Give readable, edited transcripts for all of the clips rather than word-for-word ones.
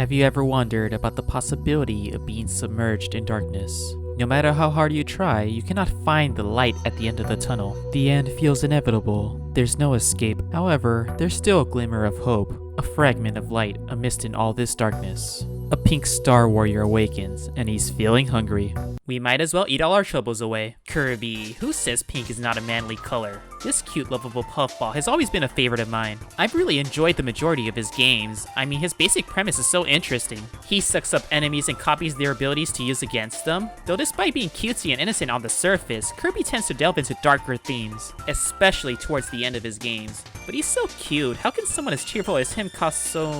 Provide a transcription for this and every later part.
Have you ever wondered about the possibility of being submerged in darkness? No matter how hard you try, you cannot find the light at the end of the tunnel. The end feels inevitable. There's no escape. However, there's still a glimmer of hope, a fragment of light amidst in all this darkness. A pink star warrior awakens, and he's feeling hungry. We might as well eat all our troubles away. Kirby, who says pink is not a manly color? This cute, lovable puffball has always been a favorite of mine. I've really enjoyed the majority of his games. I mean, his basic premise is so interesting. He sucks up enemies and copies their abilities to use against them. Though despite being cutesy and innocent on the surface, Kirby tends to delve into darker themes, especially towards the end of his games. But he's so cute. How can someone as cheerful as him cost so...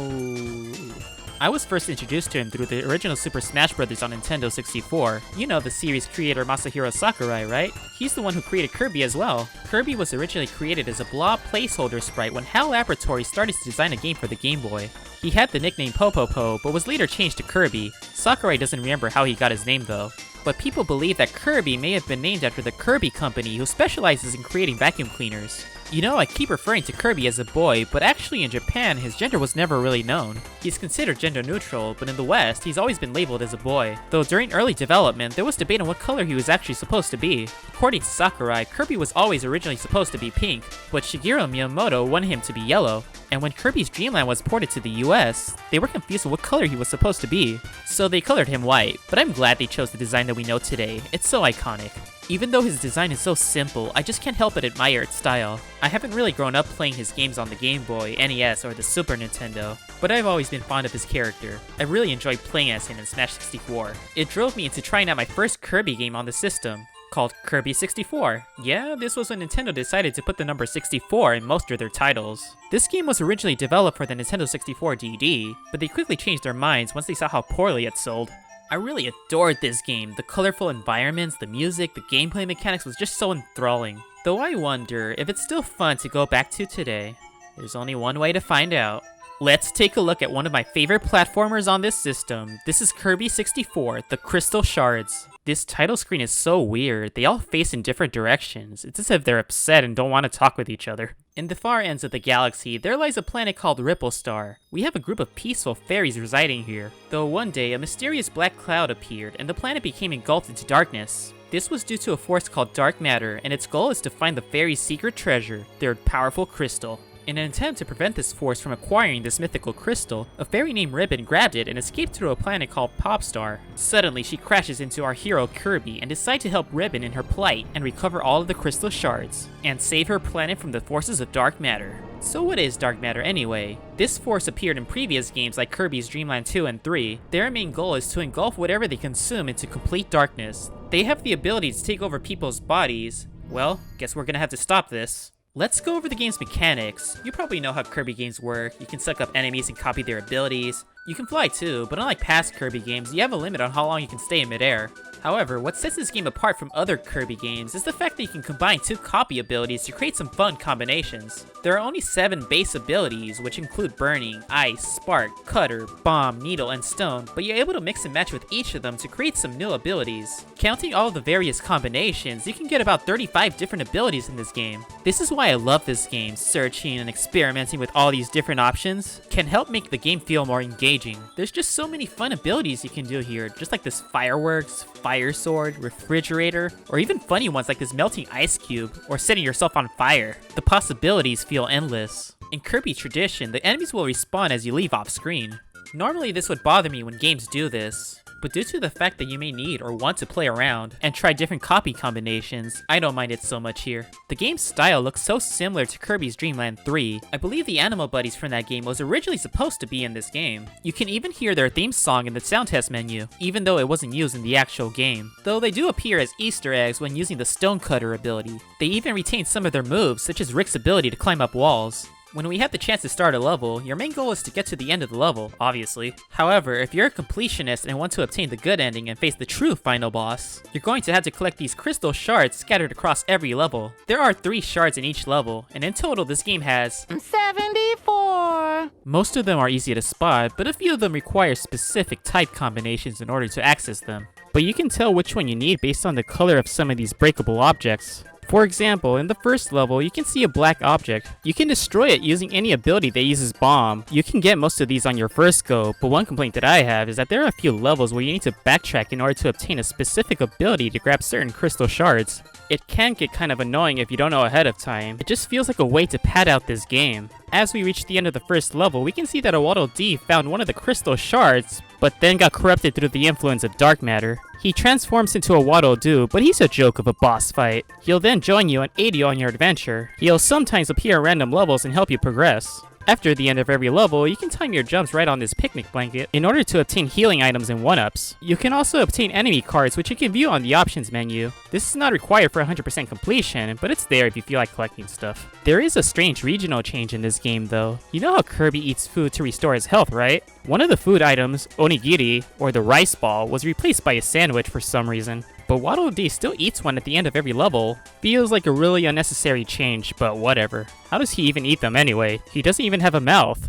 I was first introduced to him through the original Super Smash Bros. On Nintendo 64. You know the series creator Masahiro Sakurai, right? He's the one who created Kirby as well. Kirby was originally created as a blob placeholder sprite when HAL Laboratories started to design a game for the Game Boy. He had the nickname Popopo, but was later changed to Kirby. Sakurai doesn't remember how he got his name though. But people believe that Kirby may have been named after the Kirby Company, who specializes in creating vacuum cleaners. You know, I keep referring to Kirby as a boy, but actually in Japan, his gender was never really known. He's considered gender neutral, but in the West, he's always been labeled as a boy. Though during early development, there was debate on what color he was actually supposed to be. According to Sakurai, Kirby was always originally supposed to be pink, but Shigeru Miyamoto wanted him to be yellow. And when Kirby's Dream Land was ported to the US, they were confused on what color he was supposed to be. So they colored him white, but I'm glad they chose the design that we know today. It's so iconic. Even though his design is so simple, I just can't help but admire its style. I haven't really grown up playing his games on the Game Boy, NES, or the Super Nintendo, but I've always been fond of his character. I really enjoyed playing as him in Smash 64. It drove me into trying out my first Kirby game on the system, called Kirby 64. Yeah, this was when Nintendo decided to put the number 64 in most of their titles. This game was originally developed for the Nintendo 64 DD, but they quickly changed their minds once they saw how poorly it sold. I really adored this game. The colorful environments, the music, the gameplay mechanics was just so enthralling. Though I wonder if it's still fun to go back to today. There's only one way to find out. Let's take a look at one of my favorite platformers on this system. This is Kirby 64, the Crystal Shards. This title screen is so weird. They all face in different directions. It's as if they're upset and don't want to talk with each other. In the far ends of the galaxy, there lies a planet called Ripple Star. We have a group of peaceful fairies residing here, though one day a mysterious black cloud appeared and the planet became engulfed into darkness. This was due to a force called dark matter, and its goal is to find the fairies' secret treasure, their powerful crystal. In an attempt to prevent this force from acquiring this mythical crystal, a fairy named Ribbon grabbed it and escaped through a planet called Popstar. Suddenly, she crashes into our hero Kirby and decides to help Ribbon in her plight and recover all of the crystal shards, and save her planet from the forces of dark matter. So what is dark matter anyway? This force appeared in previous games like Kirby's Dream Land 2 and 3. Their main goal is to engulf whatever they consume into complete darkness. They have the ability to take over people's bodies. Well, guess we're gonna have to stop this. Let's go over the game's mechanics. You probably know how Kirby games work. You can suck up enemies and copy their abilities. You can fly too, but unlike past Kirby games, you have a limit on how long you can stay in midair. However, what sets this game apart from other Kirby games is the fact that you can combine two copy abilities to create some fun combinations. There are only 7 base abilities, which include Burning, Ice, Spark, Cutter, Bomb, Needle, and Stone, but you're able to mix and match with each of them to create some new abilities. Counting all of the various combinations, you can get about 35 different abilities in this game. This is why I love this game. Searching and experimenting with all these different options can help make the game feel more engaging. There's just so many fun abilities you can do here, just like this Fireworks, Fire Sword, Refrigerator, or even funny ones like this Melting Ice Cube, or setting yourself on fire. The possibilities feel endless. In Kirby tradition, the enemies will respawn as you leave off screen. Normally this would bother me when games do this, but due to the fact that you may need or want to play around and try different copy combinations, I don't mind it so much here. The game's style looks so similar to Kirby's Dream Land 3. I believe the animal buddies from that game was originally supposed to be in this game. You can even hear their theme song in the sound test menu, even though it wasn't used in the actual game. Though they do appear as Easter eggs when using the Stone Cutter ability. They even retain some of their moves, such as Rick's ability to climb up walls. When we have the chance to start a level, your main goal is to get to the end of the level, obviously. However, if you're a completionist and want to obtain the good ending and face the true final boss, you're going to have to collect these crystal shards scattered across every level. There are 3 shards in each level, and in total this game has 74! Most of them are easy to spot, but a few of them require specific type combinations in order to access them. But you can tell which one you need based on the color of some of these breakable objects. For example, in the first level, you can see a black object. You can destroy it using any ability that uses bomb. You can get most of these on your first go, but one complaint that I have is that there are a few levels where you need to backtrack in order to obtain a specific ability to grab certain crystal shards. It can get kind of annoying if you don't know ahead of time. It just feels like a way to pad out this game. As we reach the end of the first level, we can see that Waddle Dee found one of the crystal shards, but then got corrupted through the influence of dark matter. He transforms into a Waddle Doo, but he's a joke of a boss fight. He'll then join you and aid you on your adventure. He'll sometimes appear at random levels and help you progress. After the end of every level, you can time your jumps right on this picnic blanket in order to obtain healing items and 1-ups. You can also obtain enemy cards, which you can view on the options menu. This is not required for 100% completion, but it's there if you feel like collecting stuff. There is a strange regional change in this game though. You know how Kirby eats food to restore his health, right? One of the food items, onigiri, or the rice ball, was replaced by a sandwich for some reason. But Waddle Dee still eats one at the end of every level. Feels like a really unnecessary change, but whatever. How does he even eat them anyway? He doesn't even have a mouth.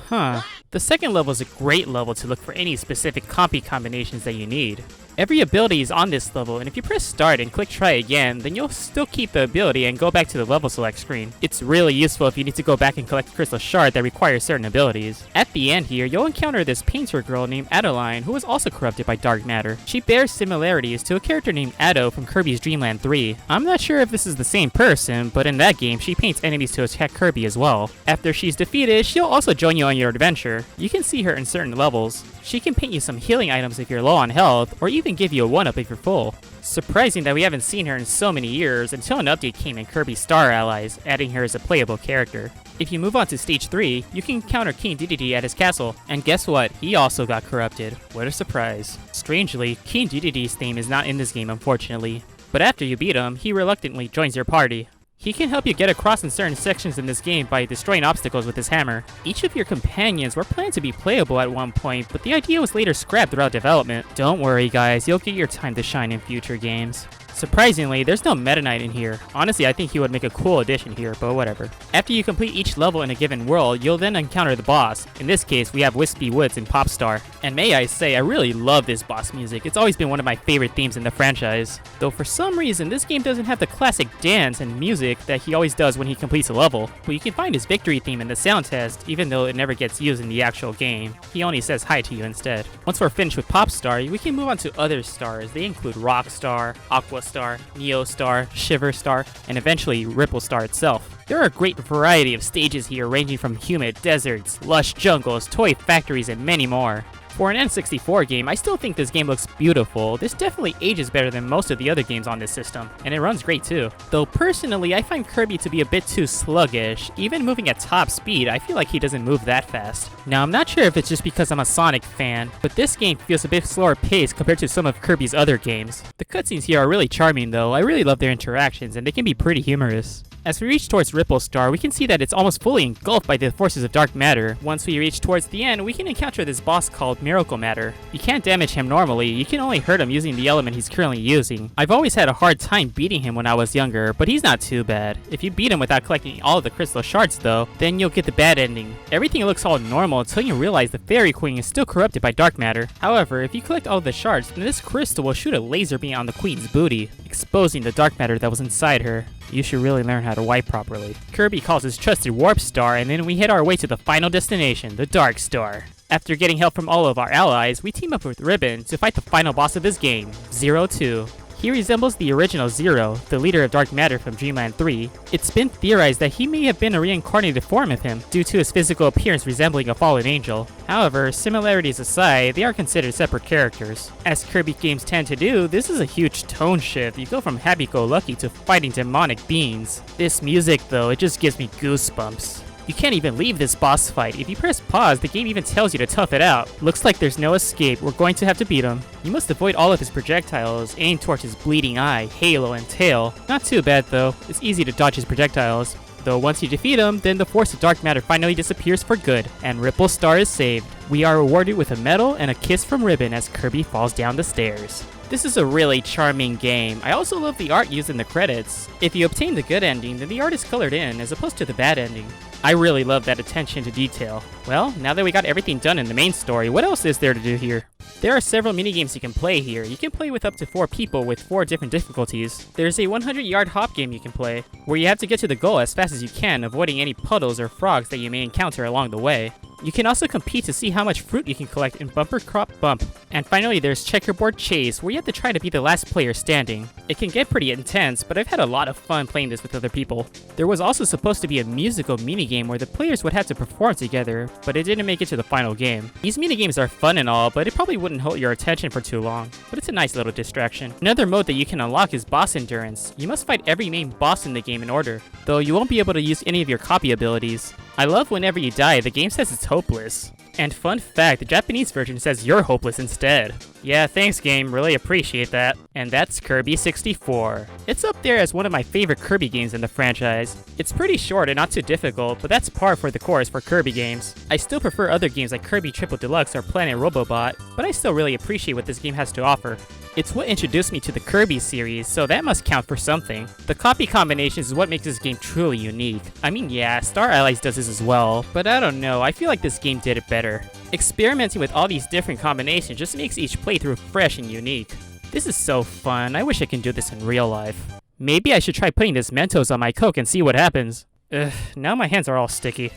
Huh. The second level is a great level to look for any specific copy combinations that you need. Every ability is on this level, and if you press start and click try again, then you'll still keep the ability and go back to the level select screen. It's really useful if you need to go back and collect a crystal shard that requires certain abilities. At the end here, you'll encounter this painter girl named Adeline, who was also corrupted by dark matter. She bears similarities to a character named Ado from Kirby's Dream Land 3. I'm not sure if this is the same person, but in that game, she paints enemies to attack Kirby as well. After she's defeated, she'll also join you on your adventure. You can see her in certain levels. She can paint you some healing items if you're low on health, or even give you a 1-up if you're full. Surprising that we haven't seen her in so many years until an update came in Kirby Star Allies, adding her as a playable character. If you move on to stage 3, you can encounter King Dedede at his castle, and guess what? He also got corrupted. What a surprise. Strangely, King Dedede's theme is not in this game unfortunately, but after you beat him, he reluctantly joins your party. He can help you get across in certain sections in this game by destroying obstacles with his hammer. Each of your companions were planned to be playable at one point, but the idea was later scrapped throughout development. Don't worry guys, you'll get your time to shine in future games. Surprisingly, there's no Meta Knight in here. Honestly, I think he would make a cool addition here, but whatever. After you complete each level in a given world, you'll then encounter the boss. In this case, we have Wispy Woods and Popstar. And may I say, I really love this boss music. It's always been one of my favorite themes in the franchise. Though for some reason, this game doesn't have the classic dance and music that he always does when he completes a level. But you can find his victory theme in the sound test, even though it never gets used in the actual game. He only says hi to you instead. Once we're finished with Popstar, we can move on to other stars. They include Rockstar, Aqua Star, Neo Star, Shiver Star, and eventually Ripple Star itself. There are a great variety of stages here ranging from humid deserts, lush jungles, toy factories, and many more. For an N64 game, I still think this game looks beautiful. This definitely ages better than most of the other games on this system, and it runs great too. Though personally, I find Kirby to be a bit too sluggish. Even moving at top speed, I feel like he doesn't move that fast. Now, I'm not sure if it's just because I'm a Sonic fan, but this game feels a bit slower paced compared to some of Kirby's other games. The cutscenes here are really charming though. I really love their interactions, and they can be pretty humorous. As we reach towards Ripple Star, we can see that it's almost fully engulfed by the forces of dark matter. Once we reach towards the end, we can encounter this boss called Miracle Matter. You can't damage him normally, you can only hurt him using the element he's currently using. I've always had a hard time beating him when I was younger, but he's not too bad. If you beat him without collecting all of the crystal shards though, then you'll get the bad ending. Everything looks all normal until you realize the Fairy Queen is still corrupted by dark matter. However, if you collect all of the shards, then this crystal will shoot a laser beam on the Queen's booty, exposing the dark matter that was inside her. You should really learn how to wipe properly. Kirby calls his trusted Warp Star, and then we head our way to the final destination, the Dark Star. After getting help from all of our allies, we team up with Ribbon to fight the final boss of this game, Zero 2. He resembles the original Zero, the leader of Dark Matter from Dreamland 3. It's been theorized that he may have been a reincarnated form of him, due to his physical appearance resembling a fallen angel. However, similarities aside, they are considered separate characters. As Kirby games tend to do, this is a huge tone shift. You go from happy-go-lucky to fighting demonic beings. This music though, it just gives me goosebumps. You can't even leave this boss fight. If you press pause, the game even tells you to tough it out. Looks like there's no escape. We're going to have to beat him. You must avoid all of his projectiles, aim towards his bleeding eye, halo, and tail. Not too bad though. It's easy to dodge his projectiles. Though once you defeat him, then the force of dark matter finally disappears for good, and Ripple Star is saved. We are rewarded with a medal and a kiss from Ribbon as Kirby falls down the stairs. This is a really charming game. I also love the art used in the credits. If you obtain the good ending, then the art is colored in as opposed to the bad ending. I really love that attention to detail. Well, now that we got everything done in the main story, what else is there to do here? There are several minigames you can play here. You can play with up to 4 people with 4 different difficulties. There's a 100-yard hop game you can play, where you have to get to the goal as fast as you can, avoiding any puddles or frogs that you may encounter along the way. You can also compete to see how much fruit you can collect in Bumper Crop Bump. And finally, there's Checkerboard Chase, where you have to try to be the last player standing. It can get pretty intense, but I've had a lot of fun playing this with other people. There was also supposed to be a musical minigame where the players would have to perform together, but it didn't make it to the final game. These minigames are fun and all, but it probably wouldn't hold your attention for too long, but it's a nice little distraction. Another mode that you can unlock is Boss Endurance. You must fight every main boss in the game in order, though you won't be able to use any of your copy abilities. I love whenever you die, the game says it's hopeless. And fun fact, the Japanese version says you're hopeless instead. Yeah, thanks game, really appreciate that. And that's Kirby 64. It's up there as one of my favorite Kirby games in the franchise. It's pretty short and not too difficult, but that's par for the course for Kirby games. I still prefer other games like Kirby Triple Deluxe or Planet Robobot, but I still really appreciate what this game has to offer. It's what introduced me to the Kirby series, so that must count for something. The copy combinations is what makes this game truly unique. I mean, yeah, Star Allies does this as well, but I don't know, I feel like this game did it better. Experimenting with all these different combinations just makes each playthrough fresh and unique. This is so fun, I wish I could do this in real life. Maybe I should try putting this Mentos on my Coke and see what happens. Ugh, now my hands are all sticky.